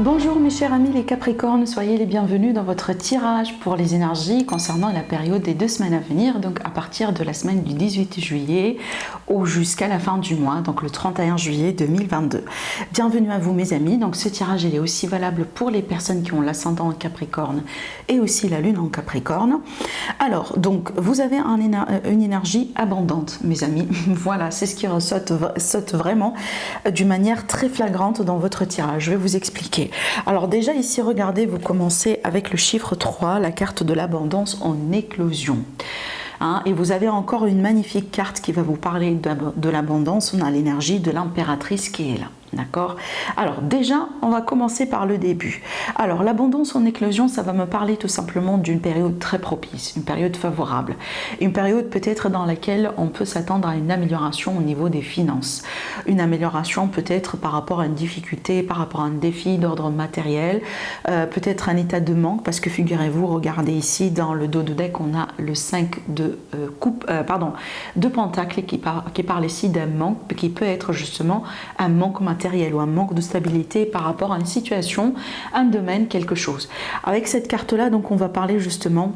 Bonjour mes chers amis les Capricornes, soyez les bienvenus dans votre tirage pour les énergies concernant la période des 2 semaines à venir, donc à partir de la semaine du 18 juillet ou jusqu'à la fin du mois, donc le 31 juillet 2022. Bienvenue à vous mes amis, donc ce tirage il est aussi valable pour les personnes qui ont l'ascendant en Capricorne et aussi la lune en Capricorne. Alors donc vous avez une énergie abondante mes amis, voilà c'est ce qui saute vraiment d'une manière très flagrante dans votre tirage, je vais vous expliquer. Alors déjà ici regardez, vous commencez avec le chiffre 3, la carte de l'abondance en éclosion. Et vous avez encore une magnifique carte qui va vous parler de l'abondance. On a l'énergie de l'impératrice qui est là. D'accord? Alors déjà, on va commencer par le début. Alors l'abondance en éclosion, ça va me parler tout simplement d'une période très propice, une période favorable. Une période peut-être dans laquelle on peut s'attendre à une amélioration au niveau des finances. Une amélioration peut-être par rapport à une difficulté, par rapport à un défi d'ordre matériel, peut-être un état de manque, parce que figurez-vous, regardez ici dans le dos de deck, on a le 5 de pentacles qui parle ici d'un manque, qui peut être justement un manque matériel ou un manque de stabilité par rapport à une situation, un domaine, quelque chose. Avec cette carte-là, donc on va parler justement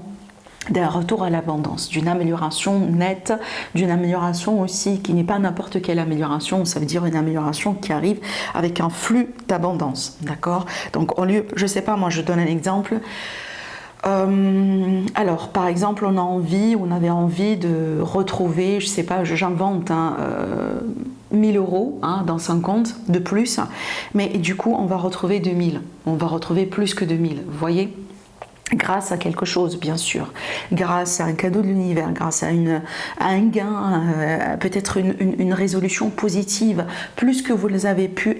d'un retour à l'abondance, d'une amélioration nette, d'une amélioration aussi qui n'est pas n'importe quelle amélioration, ça veut dire une amélioration qui arrive avec un flux d'abondance, d'accord? Donc au lieu, je sais pas, moi je donne un exemple. Alors, par exemple, on avait envie de retrouver, je sais pas, j'invente, 1000 euros dans 5 comptes de plus, mais du coup, on va retrouver 2000, on va retrouver plus que 2000, vous voyez ? Grâce à quelque chose, bien sûr, grâce à un cadeau de l'univers, grâce à un gain, peut-être une résolution positive, plus que vous les avez pu,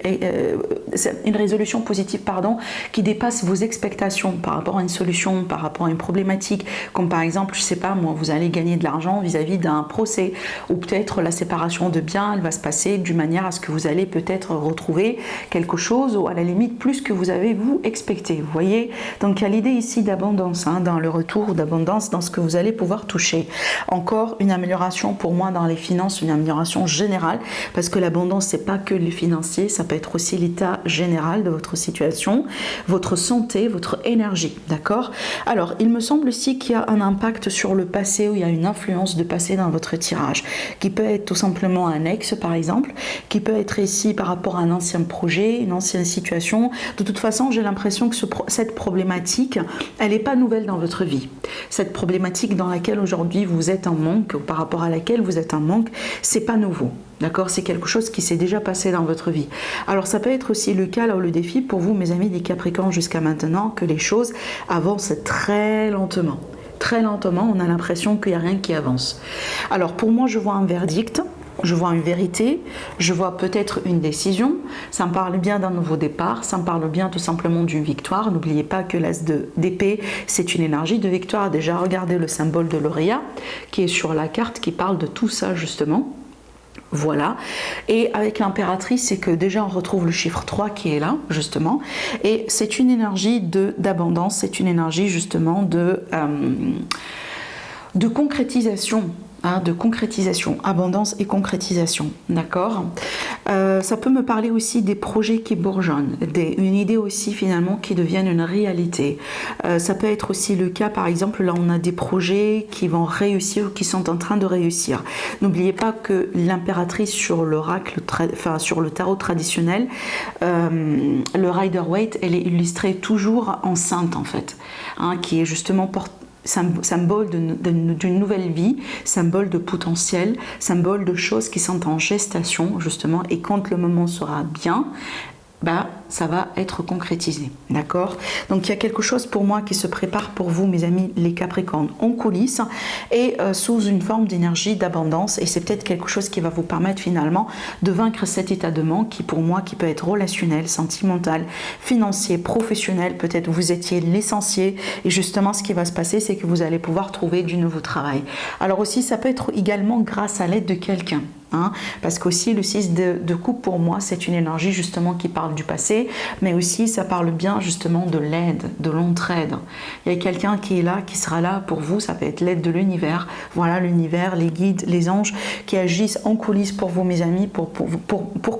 une résolution positive, pardon, qui dépasse vos expectations par rapport à une solution, par rapport à une problématique, comme par exemple, je sais pas, moi, vous allez gagner de l'argent vis-à-vis d'un procès, ou peut-être la séparation de biens, elle va se passer d'une manière à ce que vous allez peut-être retrouver quelque chose, ou à la limite, plus que vous avez, vous, expecté, vous voyez? Donc, il y a l'idée ici d'abondance, dans le retour d'abondance, dans ce que vous allez pouvoir toucher. Encore une amélioration pour moi dans les finances, une amélioration générale, parce que l'abondance, c'est pas que le financier, ça peut être aussi l'état général de votre situation, votre santé, votre énergie, d'accord? Alors, il me semble aussi qu'il y a un impact sur le passé, où il y a une influence de passé dans votre tirage, qui peut être tout simplement un ex, par exemple, qui peut être ici par rapport à un ancien projet, une ancienne situation. De toute façon, j'ai l'impression que cette problématique, elle n'est pas nouvelle dans votre vie. Cette problématique dans laquelle aujourd'hui vous êtes en manque, ou par rapport à laquelle vous êtes en manque, c'est pas nouveau. D'accord? C'est quelque chose qui s'est déjà passé dans votre vie. Alors ça peut être aussi le cas, là, le défi pour vous, mes amis des Capricornes, jusqu'à maintenant, que les choses avancent très lentement. Très lentement, on a l'impression qu'il n'y a rien qui avance. Alors pour moi, je vois un verdict. Je vois une vérité, je vois peut-être une décision, ça me parle bien d'un nouveau départ, ça me parle bien tout simplement d'une victoire. N'oubliez pas que l'as d'épée, c'est une énergie de victoire. Déjà, regardez le symbole de l'auréat qui est sur la carte, qui parle de tout ça justement. Voilà, et avec l'impératrice, c'est que déjà on retrouve le chiffre 3 qui est là, justement, et c'est une énergie d'abondance, c'est une énergie justement de concrétisation. De concrétisation, abondance et concrétisation, d'accord? Ça peut me parler aussi des projets qui bourgeonnent, une idée aussi finalement qui deviennent une réalité. Ça peut être aussi le cas, par exemple, là on a des projets qui vont réussir ou qui sont en train de réussir. N'oubliez pas que l'impératrice sur l'oracle, sur le tarot traditionnel, le Rider-Waite, elle est illustrée toujours enceinte en fait, qui est justement symbole d'une nouvelle vie, symbole de potentiel, symbole de choses qui sont en gestation justement, et quand le moment sera bien, ça va être concrétisé, d'accord? Donc il y a quelque chose pour moi qui se prépare pour vous, mes amis les Capricornes, en coulisses et sous une forme d'énergie d'abondance, et c'est peut-être quelque chose qui va vous permettre finalement de vaincre cet état de manque qui pour moi qui peut être relationnel, sentimental, financier, professionnel. Peut-être vous étiez licencié et justement ce qui va se passer, c'est que vous allez pouvoir trouver du nouveau travail. Alors aussi ça peut être également grâce à l'aide de quelqu'un. Parce qu'aussi le 6 de coupe pour moi c'est une énergie justement qui parle du passé, mais aussi ça parle bien justement de l'aide, de l'entraide. Il y a quelqu'un qui est là, qui sera là pour vous, ça peut être l'aide de l'univers, voilà l'univers, les guides, les anges qui agissent en coulisses pour vous mes amis, pour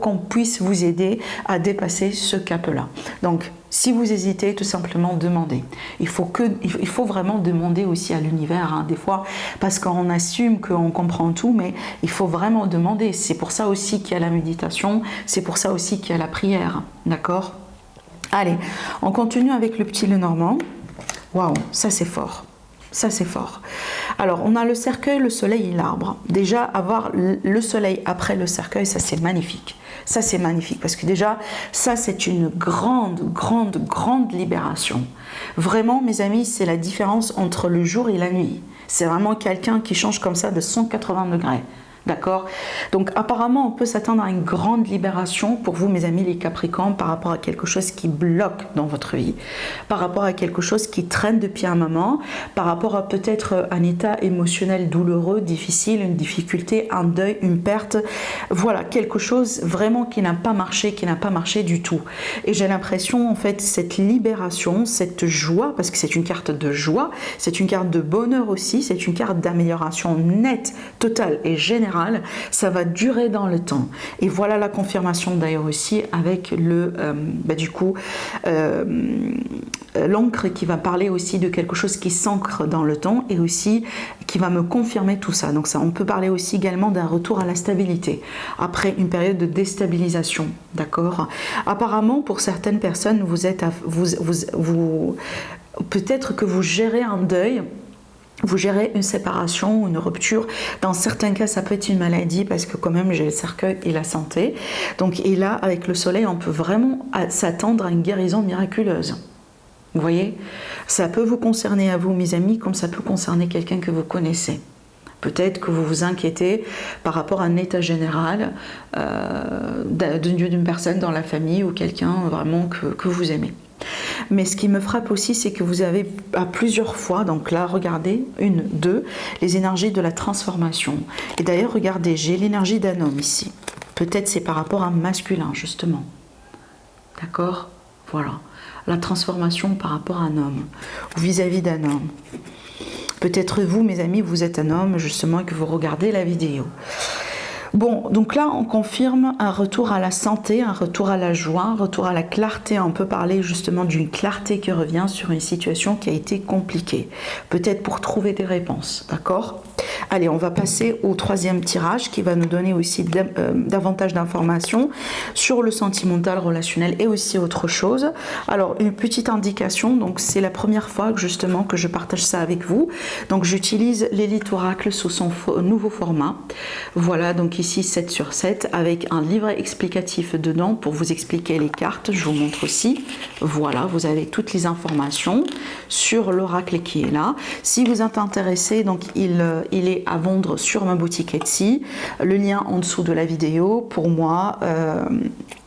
qu'on puisse vous aider à dépasser ce cap là. Donc Si vous hésitez, tout simplement demandez. Il faut vraiment demander aussi à l'univers, hein, des fois, parce qu'on assume qu'on comprend tout, mais il faut vraiment demander. C'est pour ça aussi qu'il y a la méditation, c'est pour ça aussi qu'il y a la prière, d'accord? Allez, on continue avec le petit Lenormand. Waouh, ça c'est fort. Ça, c'est fort. Alors, on a le cercueil, le soleil et l'arbre. Déjà, avoir le soleil après le cercueil, ça, c'est magnifique. Ça, c'est magnifique parce que déjà, ça, c'est une grande, grande, grande libération. Vraiment, mes amis, c'est la différence entre le jour et la nuit. C'est vraiment quelqu'un qui change comme ça de 180 degrés. D'accord? Donc apparemment on peut s'attendre à une grande libération pour vous mes amis les Capricornes par rapport à quelque chose qui bloque dans votre vie, par rapport à quelque chose qui traîne depuis un moment, par rapport à peut-être un état émotionnel douloureux, difficile, une difficulté, un deuil, une perte, voilà, quelque chose vraiment qui n'a pas marché du tout. Et j'ai l'impression en fait cette libération, cette joie, parce que c'est une carte de joie, c'est une carte de bonheur aussi, c'est une carte d'amélioration nette, totale et générale. Ça va durer dans le temps. Et voilà la confirmation d'ailleurs aussi avec le l'encre qui va parler aussi de quelque chose qui s'ancre dans le temps et aussi qui va me confirmer tout ça. Donc ça, on peut parler aussi également d'un retour à la stabilité après une période de déstabilisation, d'accord? Apparemment pour certaines personnes peut-être que vous gérez un deuil. Vous gérez une séparation, une rupture. Dans certains cas, ça peut être une maladie parce que quand même, j'ai le cercueil et la santé. Donc, et là, avec le soleil, on peut vraiment s'attendre à une guérison miraculeuse. Vous voyez? Ça peut vous concerner à vous, mes amis, comme ça peut concerner quelqu'un que vous connaissez. Peut-être que vous vous inquiétez par rapport à un état général d'une personne dans la famille ou quelqu'un vraiment que vous aimez. Mais ce qui me frappe aussi, c'est que vous avez à plusieurs fois, donc là, regardez, 1, 2, les énergies de la transformation. Et d'ailleurs, regardez, j'ai l'énergie d'un homme ici. Peut-être c'est par rapport à un masculin, justement. D'accord? Voilà. La transformation par rapport à un homme, ou vis-à-vis d'un homme. Peut-être vous, mes amis, vous êtes un homme, justement, et que vous regardez la vidéo. Bon, donc là, on confirme un retour à la santé, un retour à la joie, un retour à la clarté. On peut parler justement d'une clarté qui revient sur une situation qui a été compliquée. Peut-être pour trouver des réponses, d'accord? Allez, on va passer au 3e tirage qui va nous donner aussi davantage d'informations sur le sentimental, relationnel et aussi autre chose. Alors, une petite indication, donc c'est la première fois justement que je partage ça avec vous. Donc, j'utilise l'Élite Oracle sous son nouveau format. Voilà, donc ici 7 sur 7 avec un livret explicatif dedans pour vous expliquer les cartes. Je vous montre aussi. Voilà, vous avez toutes les informations sur l'oracle qui est là. Si vous êtes intéressé, donc il est à vendre sur ma boutique Etsy. Le lien en dessous de la vidéo. Pour moi,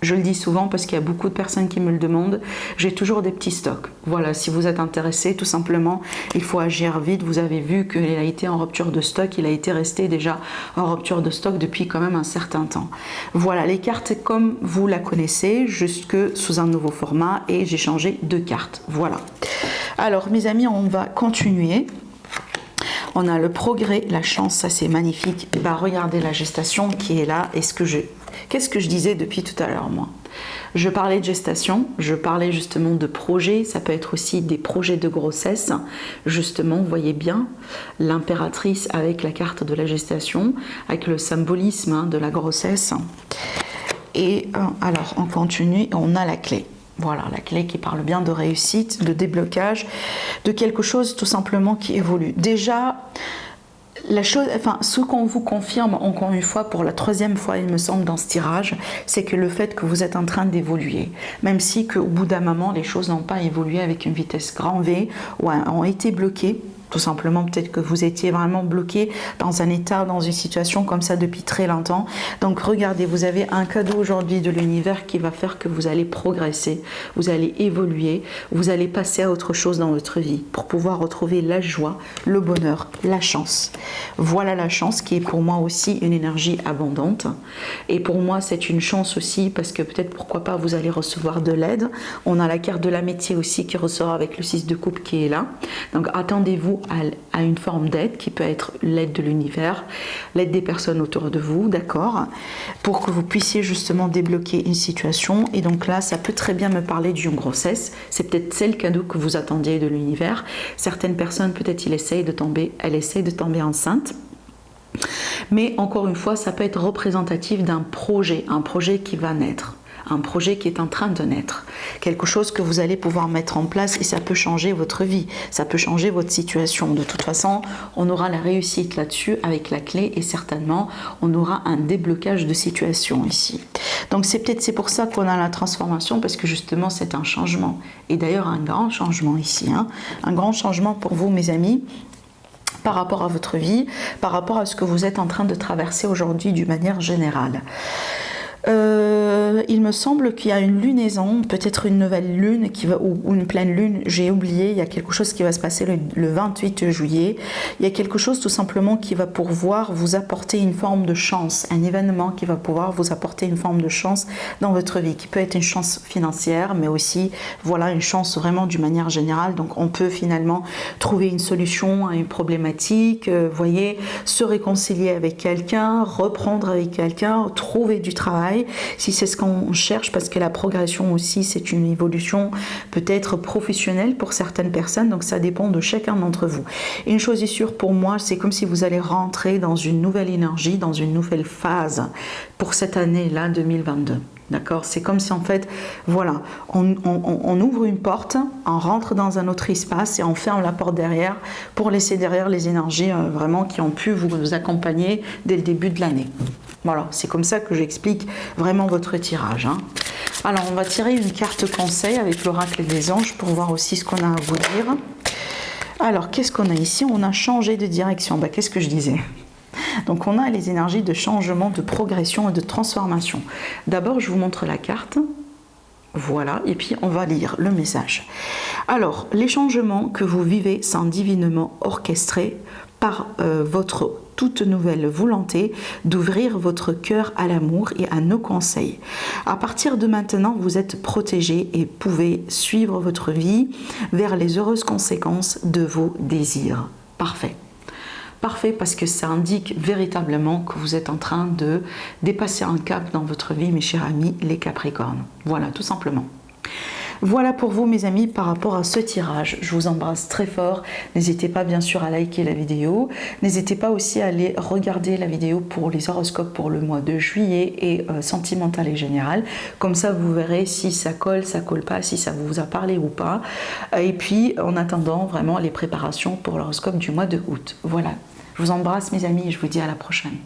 je le dis souvent parce qu'il y a beaucoup de personnes qui me le demandent. J'ai toujours des petits stocks. Voilà, si vous êtes intéressé, tout simplement, il faut agir vite. Vous avez vu qu'il a été en rupture de stock. Il a été resté déjà en rupture de stock depuis quand même un certain temps. Voilà, les cartes comme vous la connaissez, jusque sous un nouveau format et j'ai changé 2 cartes. Voilà. Alors, mes amis, on va continuer. On a le progrès, la chance, ça c'est magnifique. Et ben, regardez la gestation qui est là. Qu'est-ce que je disais depuis tout à l'heure, moi? Je parlais de gestation, je parlais justement de projets, ça peut être aussi des projets de grossesse. Justement, vous voyez bien l'impératrice avec la carte de la gestation, avec le symbolisme de la grossesse. Et alors, on continue, on a la clé. Voilà, la clé qui parle bien de réussite, de déblocage, de quelque chose tout simplement qui évolue. Déjà, la chose, enfin, ce qu'on vous confirme encore une fois, pour la 3e fois, il me semble, dans ce tirage, c'est que le fait que vous êtes en train d'évoluer, même si qu'au bout d'un moment, les choses n'ont pas évolué avec une vitesse grand V, ou ont été bloquées. Tout simplement, peut-être que vous étiez vraiment bloqué dans un état, dans une situation comme ça depuis très longtemps. Donc regardez, vous avez un cadeau aujourd'hui de l'univers qui va faire que vous allez progresser, vous allez évoluer, vous allez passer à autre chose dans votre vie pour pouvoir retrouver la joie, le bonheur, la chance. Voilà la chance qui est pour moi aussi une énergie abondante. Et pour moi, c'est une chance aussi parce que peut-être, pourquoi pas, vous allez recevoir de l'aide. On a la carte de l'amitié aussi qui ressort avec le 6 de coupe qui est là. Donc attendez-vous ou à une forme d'aide qui peut être l'aide de l'univers, l'aide des personnes autour de vous, d'accord, pour que vous puissiez justement débloquer une situation. Et donc là, ça peut très bien me parler d'une grossesse. C'est peut-être c'est le cadeau que vous attendiez de l'univers. Certaines personnes, peut-être, elles essayent de tomber enceinte. Mais encore une fois, ça peut être représentatif d'un projet, un projet qui va naître, un projet qui est en train de naître, quelque chose que vous allez pouvoir mettre en place et ça peut changer votre vie, ça peut changer votre situation. De toute façon, on aura la réussite là-dessus avec la clé et certainement, on aura un déblocage de situation ici. Donc c'est pour ça qu'on a la transformation parce que justement, c'est un changement. Et d'ailleurs, un grand changement ici, hein, un grand changement pour vous, mes amis, par rapport à votre vie, par rapport à ce que vous êtes en train de traverser aujourd'hui d'une manière générale. Il me semble qu'il y a une lunaison, peut-être une nouvelle lune ou une pleine lune, j'ai oublié, il y a quelque chose qui va se passer le 28 juillet. Il y a quelque chose tout simplement qui va pouvoir vous apporter une forme de chance, un événement qui va pouvoir vous apporter une forme de chance dans votre vie, qui peut être une chance financière, mais aussi voilà, une chance vraiment d'une manière générale. Donc on peut finalement trouver une solution à une problématique, voyez, se réconcilier avec quelqu'un, reprendre avec quelqu'un, trouver du travail, si c'est ce qu'on cherche, parce que la progression aussi, c'est une évolution peut-être professionnelle pour certaines personnes, donc ça dépend de chacun d'entre vous. Et une chose est sûre pour moi, c'est comme si vous allez rentrer dans une nouvelle énergie, dans une nouvelle phase pour cette année-là 2022. D'accord, c'est comme si en fait, voilà, on ouvre une porte, on rentre dans un autre espace et on ferme la porte derrière pour laisser derrière les énergies vraiment qui ont pu vous accompagner dès le début de l'année. Voilà, c'est comme ça que j'explique vraiment votre tirage, hein. Alors, on va tirer une carte conseil avec l'oracle des anges pour voir aussi ce qu'on a à vous dire. Alors, qu'est-ce qu'on a ici? On a changé de direction. Bah, qu'est-ce que je disais? Donc on a les énergies de changement, de progression et de transformation. D'abord, je vous montre la carte. Voilà, et puis on va lire le message. Alors, les changements que vous vivez sont divinement orchestrés par votre toute nouvelle volonté d'ouvrir votre cœur à l'amour et à nos conseils. À partir de maintenant, vous êtes protégé et pouvez suivre votre vie vers les heureuses conséquences de vos désirs. Parfait. Parfait, parce que ça indique véritablement que vous êtes en train de dépasser un cap dans votre vie, mes chers amis, les Capricornes. Voilà, tout simplement. Voilà pour vous, mes amis, par rapport à ce tirage. Je vous embrasse très fort. N'hésitez pas, bien sûr, à liker la vidéo. N'hésitez pas aussi à aller regarder la vidéo pour les horoscopes pour le mois de juillet et sentimental et général. Comme ça, vous verrez si ça colle pas, si ça vous a parlé ou pas. Et puis, en attendant, vraiment, les préparations pour l'horoscope du mois de août. Voilà. Je vous embrasse, mes amis, et je vous dis à la prochaine.